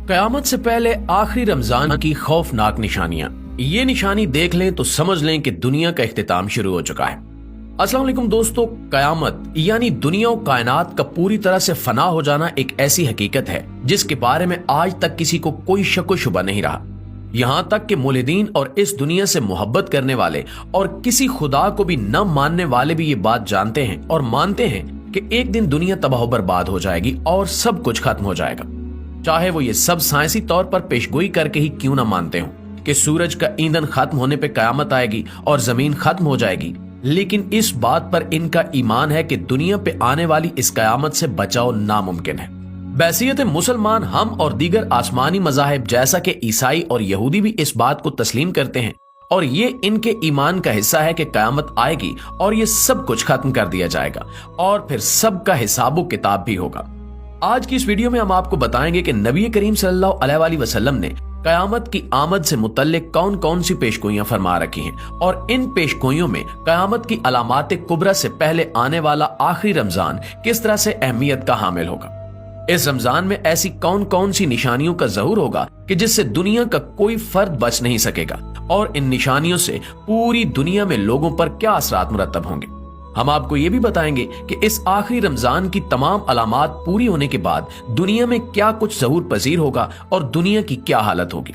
कयामत से पहले आखिरी रमजान की खौफनाक निशानियां। ये निशानी देख लें तो समझ लें कि दुनिया का इख्तिताम शुरू हो चुका है। अस्सलाम वालेकुम दोस्तों, कयामत यानी दुनिया और कायनात का पूरी तरह से फना हो जाना एक ऐसी हकीकत है जिसके बारे में आज तक किसी को कोई शक व शुबा नहीं रहा। यहाँ तक कि मुल्हिदीन और इस दुनिया से मोहब्बत करने वाले और किसी खुदा को भी न मानने वाले भी ये बात जानते हैं और मानते हैं कि एक दिन दुनिया तबाह बर्बाद हो जाएगी और सब कुछ खत्म हो जाएगा। चाहे वो ये सब साइंसी तौर पर पेशगोई करके ही क्यों ना मानते हों कि सूरज का ईंधन खत्म होने पे कयामत आएगी और जमीन खत्म हो जाएगी, लेकिन इस बात पर इनका ईमान है कि दुनिया पे आने वाली इस कयामत से बचाव नामुमकिन है। बैसियत मुसलमान हम और दीगर आसमानी मज़ाहिब जैसा कि ईसाई और यहूदी भी इस बात को तस्लीम करते हैं और ये इनके ईमान का हिस्सा है कि कयामत आएगी और ये सब कुछ खत्म कर दिया जाएगा और फिर सबका हिसाबो किताब भी होगा। आज की इस वीडियो में हम आपको बताएंगे कि नबी करीम सल्लल्लाहु अलैहि वसल्लम ने कयामत की आमद से मुतल्लिक कौन कौन सी पेशगोइयां फरमा रखी हैं और इन पेशगोइयों में कयामत की अलामात कुबरा से पहले आने वाला आखिरी रमजान किस तरह से अहमियत का हामिल होगा। इस रमजान में ऐसी कौन कौन सी निशानियों का ज़हूर होगा कि जिससे दुनिया का कोई फर्द बच नहीं सकेगा और इन निशानियों से पूरी दुनिया में लोगों पर क्या असरात मुरत्तब होंगे। हम आपको ये भी बताएंगे कि इस आखिरी रमजान की तमाम अलामात पूरी होने के बाद दुनिया में क्या कुछ ज़हूर पजीर होगा और दुनिया की क्या हालत होगी।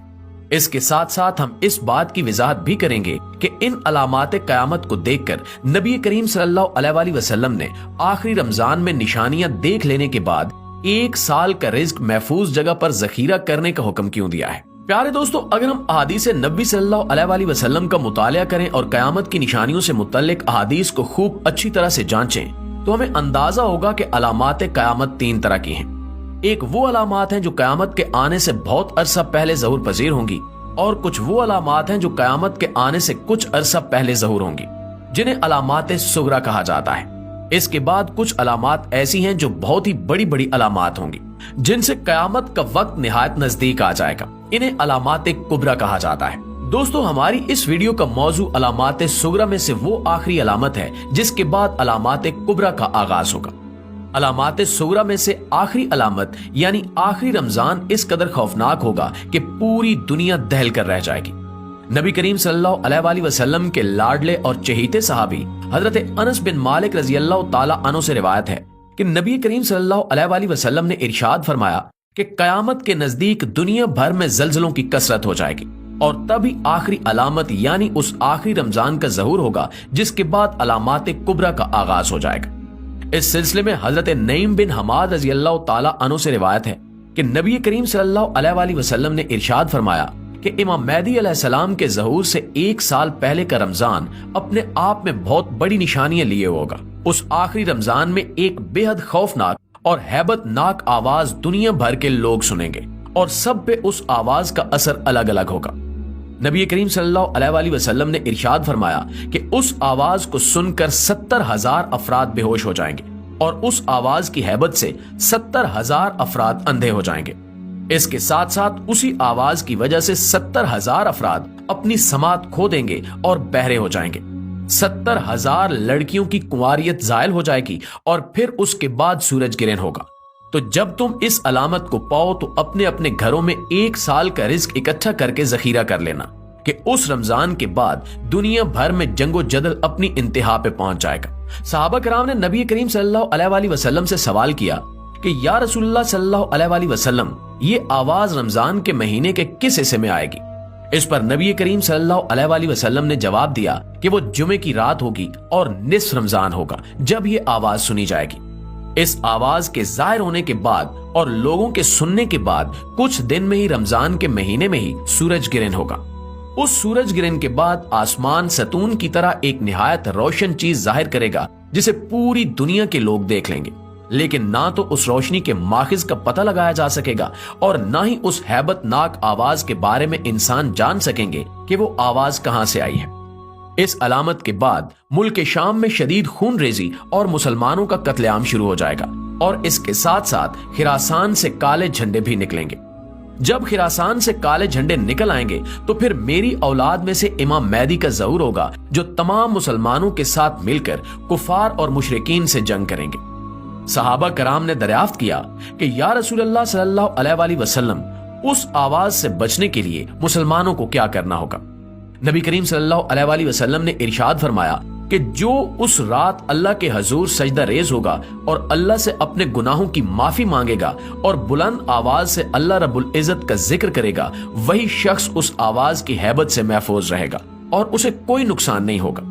इसके साथ साथ हम इस बात की वजाहत भी करेंगे कि इन अलामात क़यामत को देखकर नबी करीम सल्लल्लाहु अलैहि वसल्लम ने आखिरी रमजान में निशानियां देख लेने के बाद एक साल का रिज्क महफूज जगह पर जखीरा करने का हुक्म क्यों दिया है। प्यारे दोस्तों, अगर हम अहादीस नबी सल्लल्लाहु अलैहि वसल्लम का मुतालिया करें और कयामत की निशानियों से मुतल्लिक अहादीस को खूब अच्छी तरह से जांचें तो हमें अंदाजा होगा कि अलामात कयामत तीन तरह की हैं। एक वो अलामात हैं जो कयामत के आने से बहुत अरसा पहले ज़हूर पजीर होंगी और कुछ वो अलामात हैं जो कयामत के आने से कुछ अरसा पहले ज़हूर होंगी, जिन्हें अलामात सुगरा कहा जाता है। इसके बाद कुछ अलामात ऐसी हैं जो बहुत ही बड़ी बड़ी अलामात होंगी जिनसे कयामत का वक्त निहायत नजदीक आ जाएगा। इन्हें अलामात कुबरा कहा जाता है। दोस्तों, हमारी इस वीडियो का मौजू अलामात सुगरा में से वो आखिरी अलामत है जिसके बाद अलामात कुबरा का आगाज होगा। अलामात सुगरा में से आखिरी अलामत यानी आखिरी रमजान इस कदर खौफनाक होगा कि पूरी दुनिया दहल कर रह जाएगी। नबी करीम सल्लल्लाहु अलैहि वसल्लम के लाडले और चहीते सहाबी हजरत अनस बिन मालिक रज़ियल्लाहु ताला अन्हु से रिवायत है कि नबी करीम सल्लल्लाहु अलैहि वसल्लम ने इरशाद फरमाया कि कयामत के नजदीक दुनिया भर में जल्जलों की कसरत हो जाएगी और तभी आखिरी अलामत यानी उस आखिरी रमजान का ज़हूर होगा जिसके बाद अलामात कुबरा का आगाज हो जाएगा। इस सिलसिले में हजरत नईम बिन हमाद रज़ियल्लाहु ताला अन्हु से रिवायत है कि नबी करीम सल्लल्लाहु अलैहि वसल्लम ने इरशाद फरमाया कि इमाम मेहदी अलैहिस्सलाम के ज़हूर से एक साल पहले का रमजान अपने आप में बहुत बड़ी निशानियां लिए होगा। उस आखिरी रमजान में एक बेहद खौफनाक और हैबतनाक आवाज दुनिया भर के लोग सुनेंगे और सब पे उस आवाज का असर अलग अलग होगा। नबी करीम सल्लल्लाहु अलैहि वसल्लम ने इरशाद फरमाया कि उस आवाज को सुनकर 70,000 अफराद बेहोश हो जाएंगे और उस आवाज की हैबत से 70,000 अफराद अंधे हो जाएंगे। इसके साथ साथ उसी आवाज की वजह से 70,000 अफराद अपनी समात खो देंगे और बहरे हो जाएंगे। 70,000 लड़कियों की कुंवारियत जायल हो जाएगी और फिर उसके बाद सूरज गिरन होगा। तो जब तुम इस अलामत को पाओ तो अपने अपने घरों में एक साल का रिज्क इकट्ठा करके जखीरा कर लेना कि उस रमजान के बाद दुनिया भर में जंगो जदल अपनी इंतहा पे पहुंच जाएगा। सहाबा कराम ने नबी करीम सल्लल्लाहु अलैहि वसल्लम से सवाल किया कि या रसूलुल्लाह सल्लल्लाहु अलैहि वसल्लम, ये आवाज रमजान के महीने के किस हिस्से में आएगी। इस पर नबी करीम सल्लल्लाहु अलैहि वसल्लम ने जवाब दिया कि वो जुमे की रात होगी और निस्फ रमजान होगा जब ये आवाज सुनी जाएगी। इस आवाज के जाहिर होने के बाद और लोगों के सुनने के बाद कुछ दिन में ही रमजान के महीने में ही सूरज गिरन होगा। उस सूरज गिरन के बाद आसमान सतून की तरह एक निहायत रोशन चीज जाहिर करेगा जिसे पूरी दुनिया के लोग देख लेंगे, लेकिन ना तो उस रोशनी के माखिज का पता लगाया जा सकेगा और ना ही उस हैबतनाक आवाज के बारे में इंसान जान सकेंगे कि वो आवाज कहां से आई है। इस अलामत के बाद मुल्क शाम में शदीद खून रेजी और मुसलमानों का कत्लेआम शुरू हो जाएगा और इसके साथ साथ खिरासान से काले झंडे भी निकलेंगे। जब खिरासान से काले झंडे निकल आएंगे तो फिर मेरी औलाद में से इमाम मेहदी का ज़हूर होगा जो तमाम मुसलमानों के साथ मिलकर कुफार और मुशरिकीन से जंग करेंगे। सहाबा कराम ने दरियाफ्त किया कि या रसूलल्लाह सल्लल्लाहु अलैहि वसल्लम, उस आवाज से बचने के लिए मुसलमानों को क्या करना होगा। नबी करीम सल्लल्लाहु अलैहि वसल्लम ने इरशाद फरमाया कि जो उस रात अल्लाह के हजूर सजदा रेज होगा और अल्लाह से अपने गुनाहों की माफी मांगेगा और बुलंद आवाज से अल्लाह रब्बुल इज्जत का जिक्र करेगा, वही शख्स उस आवाज की हैबत से महफूज रहेगा और उसे कोई नुकसान नहीं होगा।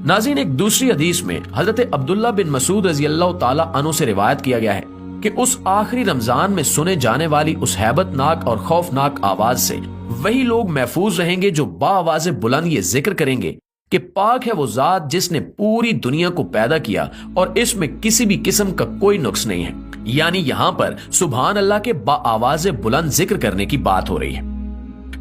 नाज़रीन, एक दूसरी हदीस में हजरत अब्दुल्ला बिन मसूद रज़ी अल्लाह ताला अन्हु से रिवायत किया गया है कि उस आखिरी रमजान में सुने जाने वाली उस हैबतनाक और खौफनाक आवाज से वही लोग महफूज रहेंगे जो बाआवाज़ बुलंद ये जिक्र करेंगे कि पाक है वो जात जिसने पूरी दुनिया को पैदा किया और इसमें किसी भी किस्म का कोई नुक्स नहीं है। यानी यहाँ पर सुभान अल्लाह के बाआवाज़ बुलंद जिक्र करने की बात हो रही है।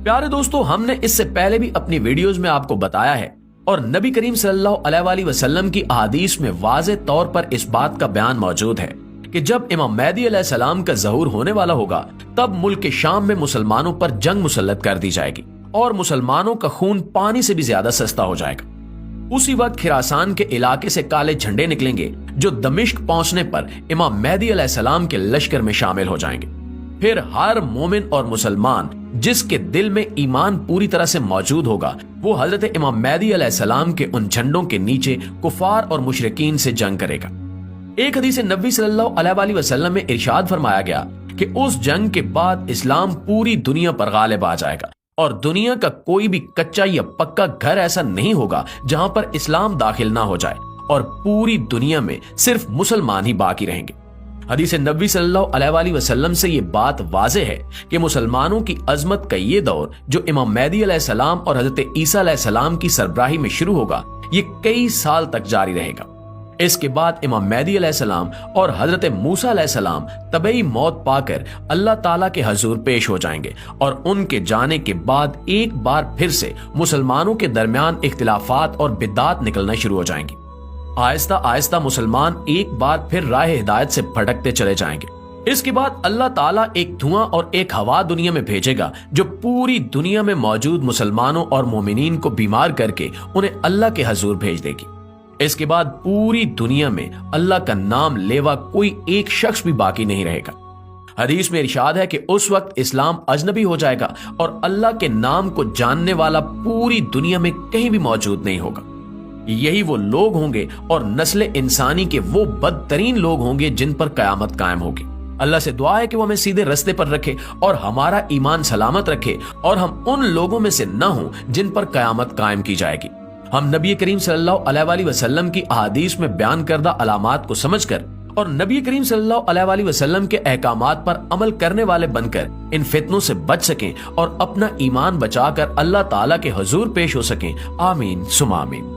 प्यारे दोस्तों, हमने इससे पहले भी अपनी वीडियोस में आपको बताया है और नबी करीम सल्लल्लाहु अलैहि वसल्लम की अहादीस में वाज़े तौर पर इस बात का बयान मौजूद है कि जब इमाम मेहदी अलैहिस्सलाम का ज़हूर होने वाला होगा तब मुल्क शाम में मुसलमानों पर जंग मुसल्लत कर दी जाएगी और मुसलमानों का खून पानी से भी ज्यादा सस्ता हो जाएगा। उसी वक्त खिरासान के इलाके से काले झंडे निकलेंगे जो दमिश्क पहुंचने पर इमाम मेहदी अलैहिस्सलाम के लश्कर में शामिल हो जाएंगे। फिर हर मोमिन और मुसलमान जिसके दिल में ईमान पूरी तरह से मौजूद होगा वो हजरत इमाम मेहदी अलैहिस्सलाम के उन झंडों के नीचे कुफार और मुशरिकीन से जंग करेगा। एक हदीस नबी सल्लल्लाहु अलैहि वसल्लम में इरशाद फरमाया गया कि उस जंग के बाद इस्लाम पूरी दुनिया पर गालिब आ जाएगा और दुनिया का कोई भी कच्चा या पक्का घर ऐसा नहीं होगा जहां पर इस्लाम दाखिल ना हो जाए और पूरी दुनिया में सिर्फ मुसलमान ही बाकी रहेंगे। हदीस नबी सल्लल्लाहु अलैहि वसल्लम से ये बात वाज़ेह है कि मुसलमानों की अजमत का ये दौर जो इमाम मेहदी अलैहिस्सलाम और हजरत ईसा अलैहिस्सलाम की सरबराही में शुरू होगा, ये कई साल तक जारी रहेगा। इसके बाद इमाम मेहदी अलैहिस्सलाम और हजरत मूसा अलैहिस्सलाम तबई मौत पाकर अल्लाह ताला के हजूर पेश हो जाएंगे और उनके जाने के बाद एक बार फिर से मुसलमानों के दरमियान इख्तिलाफात और बिदात निकलना शुरू हो जाएंगी। आहिस्ता आहिस्ता मुसलमान एक बार फिर राह हिदायत से भटकते चले जाएंगे। इसके बाद अल्लाह ताला एक धुआं और एक हवा दुनिया में भेजेगा जो पूरी दुनिया में मौजूद मुसलमानों और मोमिनीन को बीमार करके उन्हें अल्लाह के हजूर भेज देगी। इसके बाद पूरी दुनिया में अल्लाह का नाम लेवा कोई एक शख्स भी बाकी नहीं रहेगा। हदीस में इरशाद है कि उस वक्त इस्लाम अजनबी हो जाएगा और अल्लाह के नाम को जानने वाला पूरी दुनिया में कहीं भी मौजूद नहीं होगा। यही वो लोग होंगे और नस्ल इंसानी के वो बदतरीन लोग होंगे जिन पर कयामत कायम होगी। अल्लाह से दुआ है कि वो हमें सीधे रास्ते पर रखे और हमारा ईमान सलामत रखे और हम उन लोगों में से न हों जिन पर कयामत कायम की जाएगी। हम नबी करीम सल्लल्लाहु अलैहि वसल्लम की अहादीस में बयान करदा अलामात को समझकर और नबी करीम सल्लल्लाहु अलैहि वसल्लम के अहकामात पर अमल करने वाले बनकर इन फितनों से बच सकें और अपना ईमान बचाकर अल्लाह ताला के हुजूर पेश हो सकें। आमीन सुमा आमीन।